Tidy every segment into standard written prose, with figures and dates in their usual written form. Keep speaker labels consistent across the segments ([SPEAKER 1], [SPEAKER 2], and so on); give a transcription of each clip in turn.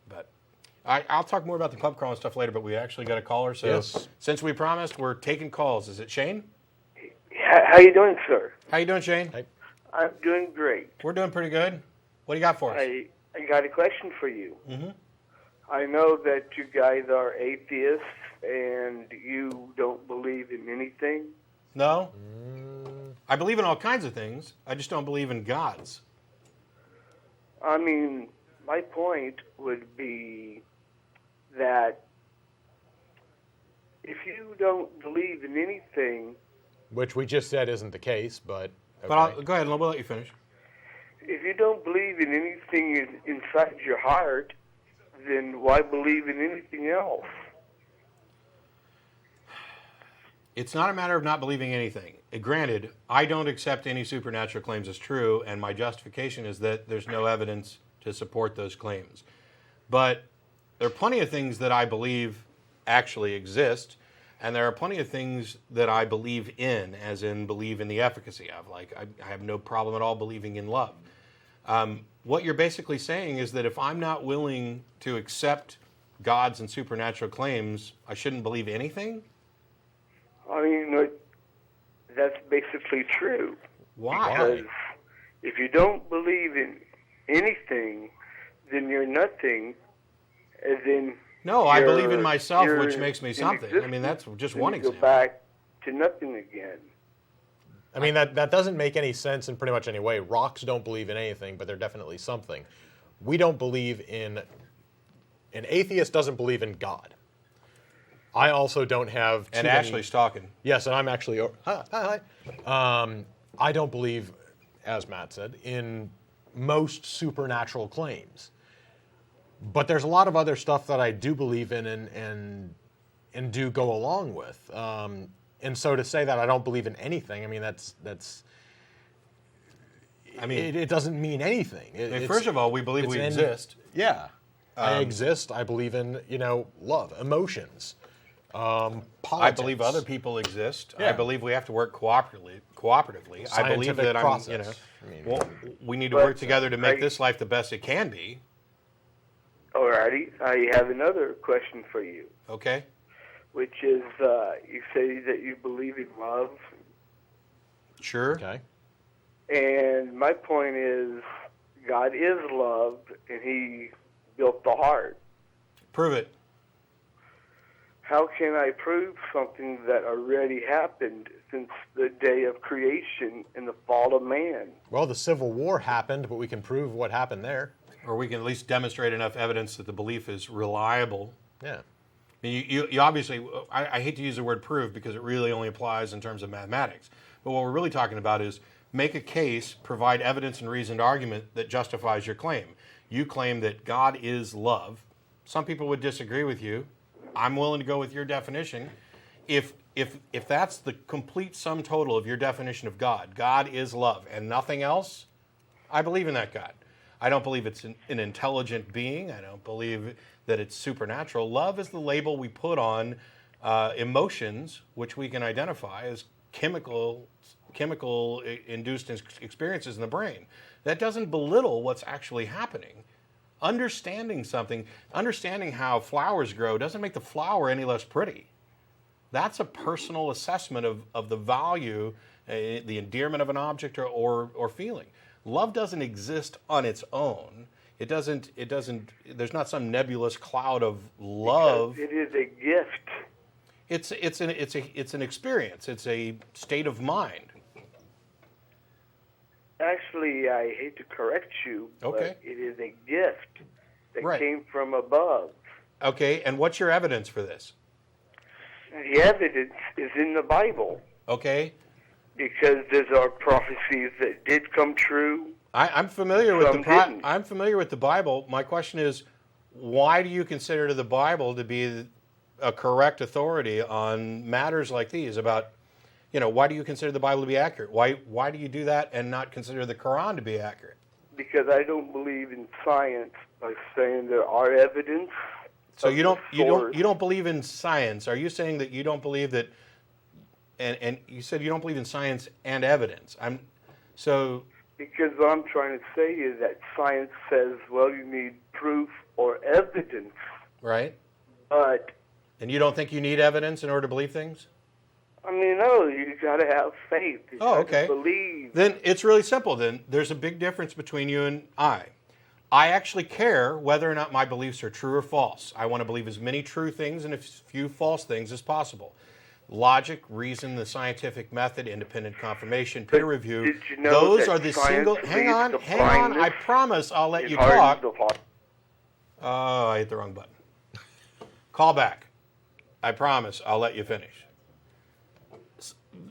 [SPEAKER 1] But I'll talk more about the pub crawl and stuff later, but we actually got a caller. So
[SPEAKER 2] Yes.
[SPEAKER 1] Since we promised, we're taking calls. Is it Shane?
[SPEAKER 3] How you doing, sir?
[SPEAKER 1] How you doing, Shane?
[SPEAKER 2] Hey.
[SPEAKER 3] I'm doing great.
[SPEAKER 1] We're doing pretty good. What do you got for us?
[SPEAKER 3] I got a question for you.
[SPEAKER 1] Mm-hmm.
[SPEAKER 3] I know that you guys are atheists and you don't believe in anything.
[SPEAKER 1] No? I believe in all kinds of things. I just don't believe in gods.
[SPEAKER 3] I mean, my point would be that if you don't believe in anything,
[SPEAKER 2] Which we just said isn't the case, but okay.
[SPEAKER 1] But go ahead, and we'll let you finish.
[SPEAKER 3] if you don't believe in anything inside your heart, then why believe in anything else?
[SPEAKER 1] It's not a matter of not believing anything. Granted, I don't accept any supernatural claims as true, and my justification is that there's no evidence to support those claims. But there are plenty of things that I believe actually exist, and there are plenty of things that I believe in, as in believe in the efficacy of. Like, I have no problem at all believing in love. What you're basically saying is that if I'm not willing to accept gods and supernatural claims, I shouldn't believe anything?
[SPEAKER 3] I mean, that's basically true.
[SPEAKER 1] Why?
[SPEAKER 3] Because if you don't believe in anything, then you're nothing, and then
[SPEAKER 1] No, I believe in myself,
[SPEAKER 3] you're
[SPEAKER 1] which makes me
[SPEAKER 3] in
[SPEAKER 1] something. I mean, that's just
[SPEAKER 3] then
[SPEAKER 1] one
[SPEAKER 3] you
[SPEAKER 1] example.
[SPEAKER 3] Go back to nothing again.
[SPEAKER 2] I mean, that doesn't make any sense in pretty much any way. Rocks don't believe in anything, but they're definitely something. We don't believe in... An atheist doesn't believe in God. I also don't have too
[SPEAKER 1] And
[SPEAKER 2] many...
[SPEAKER 1] Ashley's talking.
[SPEAKER 2] Yes, and I'm actually... Hi. I don't believe, as Matt said, in most supernatural claims. But there's a lot of other stuff that I do believe in and do go along with. And so to say that I don't believe in anything, I mean, that's
[SPEAKER 1] I mean,
[SPEAKER 2] it doesn't mean anything.
[SPEAKER 1] first of all, we believe we exist.
[SPEAKER 2] Yeah. I exist. I believe in, love, emotions, politics.
[SPEAKER 1] I believe other people exist.
[SPEAKER 2] Yeah.
[SPEAKER 1] I believe we have to work cooperatively. I believe
[SPEAKER 2] Scientific
[SPEAKER 1] that
[SPEAKER 2] process.
[SPEAKER 1] we need to
[SPEAKER 3] But
[SPEAKER 1] work together to make this life the best it can be.
[SPEAKER 3] Alrighty, I have another question for you,
[SPEAKER 1] Okay?
[SPEAKER 3] which is you say that you believe in love,
[SPEAKER 1] Sure.
[SPEAKER 2] Okay.
[SPEAKER 3] and my point is God is love, and He built the heart.
[SPEAKER 1] Prove it.
[SPEAKER 3] How can I prove something that already happened since the day of creation and the fall of man?
[SPEAKER 2] Well, the Civil War happened, but we can prove what happened there.
[SPEAKER 1] Or we can at least demonstrate enough evidence that the belief is reliable.
[SPEAKER 2] Yeah.
[SPEAKER 1] I mean, you obviously, I hate to use the word prove because it really only applies in terms of mathematics. But what we're really talking about is make a case, provide evidence and reasoned argument that justifies your claim. You claim that God is love. Some people would disagree with you. I'm willing to go with your definition. If that's the complete sum total of your definition of God, God is love and nothing else, I believe in that God. I don't believe it's an intelligent being. I don't believe that it's supernatural. Love is the label we put on emotions, which we can identify as chemical-induced experiences in the brain. That doesn't belittle what's actually happening. Understanding something, understanding how flowers grow doesn't make the flower any less pretty. That's a personal assessment of the value, the endearment of an object or feeling. Love doesn't exist on its own. It doesn't, there's not some nebulous cloud of love.
[SPEAKER 3] Because it is a gift.
[SPEAKER 1] It's an experience. It's a state of mind.
[SPEAKER 3] Actually, I hate to correct you,
[SPEAKER 1] Okay.
[SPEAKER 3] but it is a gift that
[SPEAKER 1] Right.
[SPEAKER 3] came from above.
[SPEAKER 1] Okay, and what's your evidence for this?
[SPEAKER 3] The evidence is in the Bible,
[SPEAKER 1] Okay,
[SPEAKER 3] because there are prophecies that did come true.
[SPEAKER 1] I'm familiar with
[SPEAKER 3] Some didn't.
[SPEAKER 1] I'm familiar with the Bible. My question is, why do you consider the Bible to be a correct authority on matters like these? About, why do you consider the Bible to be accurate? Why do you do that and not consider the Quran to be accurate?
[SPEAKER 3] Because I don't believe in science by saying there are evidence.
[SPEAKER 1] So
[SPEAKER 3] of
[SPEAKER 1] you
[SPEAKER 3] the source.
[SPEAKER 1] don't believe in science. Are you saying that you don't believe that? And you said you don't believe in science and evidence.
[SPEAKER 3] Because what I'm trying to say is that science says, well, you need proof or evidence evidence.
[SPEAKER 1] Right?
[SPEAKER 3] But
[SPEAKER 1] And you don't think you need evidence in order to believe things?
[SPEAKER 3] I mean, no, you got to have faith. You
[SPEAKER 1] Oh,
[SPEAKER 3] gotta
[SPEAKER 1] okay.
[SPEAKER 3] believe.
[SPEAKER 1] Then it's really simple. Then there's a big difference between you and I. I actually care whether or not my beliefs are true or false. I want to believe as many true things and as few false things as possible. Logic, reason, the scientific method, independent confirmation, peer review.
[SPEAKER 3] Did you know
[SPEAKER 1] Those
[SPEAKER 3] that
[SPEAKER 1] are the
[SPEAKER 3] science
[SPEAKER 1] single.
[SPEAKER 3] leads
[SPEAKER 1] Hang on.
[SPEAKER 3] to
[SPEAKER 1] I
[SPEAKER 3] blindness?
[SPEAKER 1] promise I'll let
[SPEAKER 3] It
[SPEAKER 1] you
[SPEAKER 3] hardens
[SPEAKER 1] talk.
[SPEAKER 3] the heart.
[SPEAKER 1] Oh, I hit the wrong button. Call back. I promise I'll let you finish.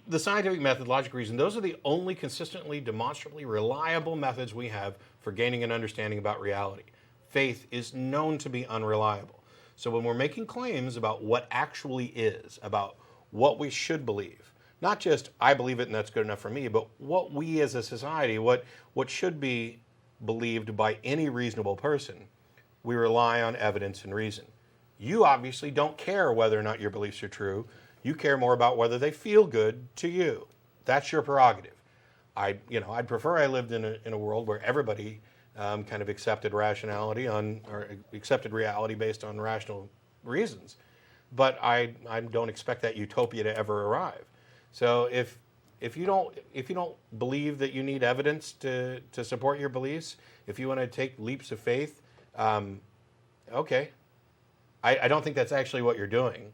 [SPEAKER 1] The scientific method, logic, reason, those are the only consistently, demonstrably reliable methods we have for gaining an understanding about reality. Faith is known to be unreliable. So when we're making claims about what actually is, about what we should believe, not just I believe it and that's good enough for me, but what we as a society, what should be believed by any reasonable person, we rely on evidence and reason. You obviously don't care whether or not your beliefs are true. You care more about whether they feel good to you. That's your prerogative. I'd prefer I lived in a world where everybody kind of accepted rationality or accepted reality based on rational reasons. But I don't expect that utopia to ever arrive. So if you don't believe that you need evidence to support your beliefs, if you want to take leaps of faith, okay. I don't think that's actually what you're doing.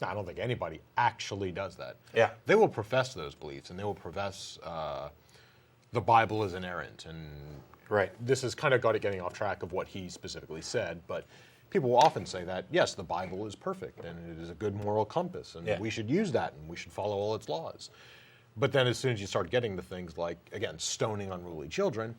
[SPEAKER 2] No, I don't think anybody actually does that.
[SPEAKER 1] Yeah.
[SPEAKER 2] They will profess those beliefs, and they will profess the Bible is inerrant. And
[SPEAKER 1] Right.
[SPEAKER 2] this is kind of getting off track of what he specifically said, but people will often say that, yes, the Bible is perfect, and it is a good moral compass, and we should use that, and we should follow all its laws. But then as soon as you start getting to things like, again, stoning unruly children,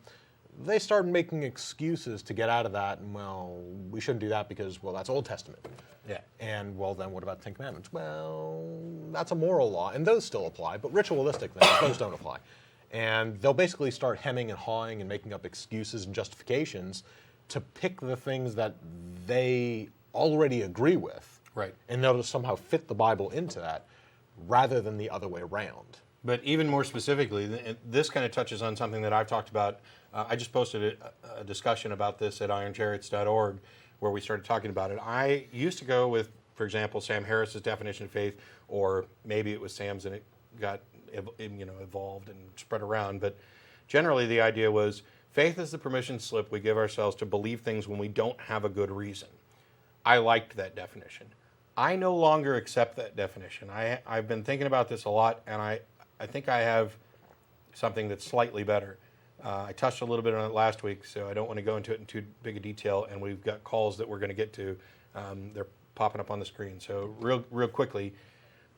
[SPEAKER 2] they start making excuses to get out of that, and, well, we shouldn't do that because, well, that's Old Testament.
[SPEAKER 1] Yeah.
[SPEAKER 2] And, well, then what about the Ten Commandments? Well, that's a moral law, and those still apply, but ritualistic things, those don't apply. And they'll basically start hemming and hawing and making up excuses and justifications to pick the things that they already agree with.
[SPEAKER 1] Right.
[SPEAKER 2] And they'll just somehow fit the Bible into that rather than the other way around.
[SPEAKER 1] But even more specifically, this kind of touches on something that I've talked about. I just posted a discussion about this at ironchariots.org where we started talking about it. I used to go with, for example, Sam Harris's definition of faith, or maybe it was Sam's and it got evolved and spread around. But generally the idea was faith is the permission slip we give ourselves to believe things when we don't have a good reason. I liked that definition. I no longer accept that definition. I've been thinking about this a lot, and I think I have something that's slightly better. I touched a little bit on it last week, so I don't want to go into it in too big a detail, and we've got calls that we're going to get to. They're popping up on the screen. So real quickly,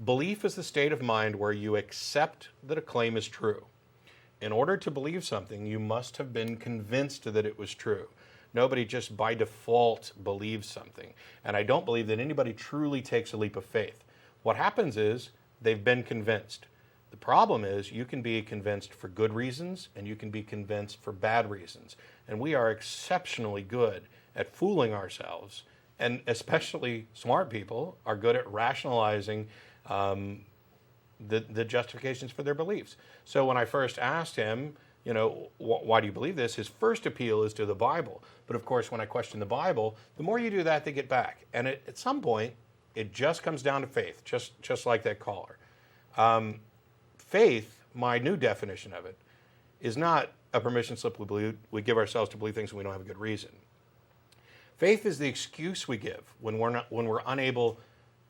[SPEAKER 1] belief is the state of mind where you accept that a claim is true. In order to believe something, you must have been convinced that it was true. Nobody just by default believes something. And I don't believe that anybody truly takes a leap of faith. What happens is they've been convinced. The problem is you can be convinced for good reasons and you can be convinced for bad reasons. And we are exceptionally good at fooling ourselves, and especially smart people are good at rationalizing the justifications for their beliefs. So when I first asked him, why do you believe this? His first appeal is to the Bible. But of course, when I question the Bible, the more you do that, they get back. And at some point, it just comes down to faith, just like that caller. Faith, my new definition of it, is not a permission slip we give ourselves to believe things when we don't have a good reason. Faith is the excuse we give when we're unable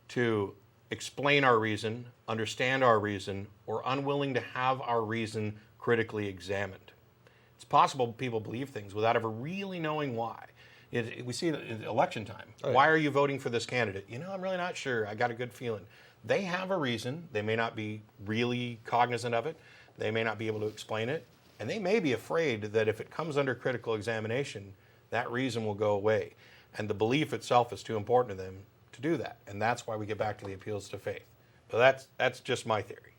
[SPEAKER 1] to explain our reason, understand our reason, or unwilling to have our reason critically examined. It's possible people believe things without ever really knowing why. We see it in election time. Oh, yeah. Why are you voting for this candidate? I'm really not sure. I got a good feeling. They have a reason. They may not be really cognizant of it. They may not be able to explain it. And they may be afraid that if it comes under critical examination, that reason will go away. And the belief itself is too important to them to do that. And that's why we get back to the appeals to faith. But that's just my theory.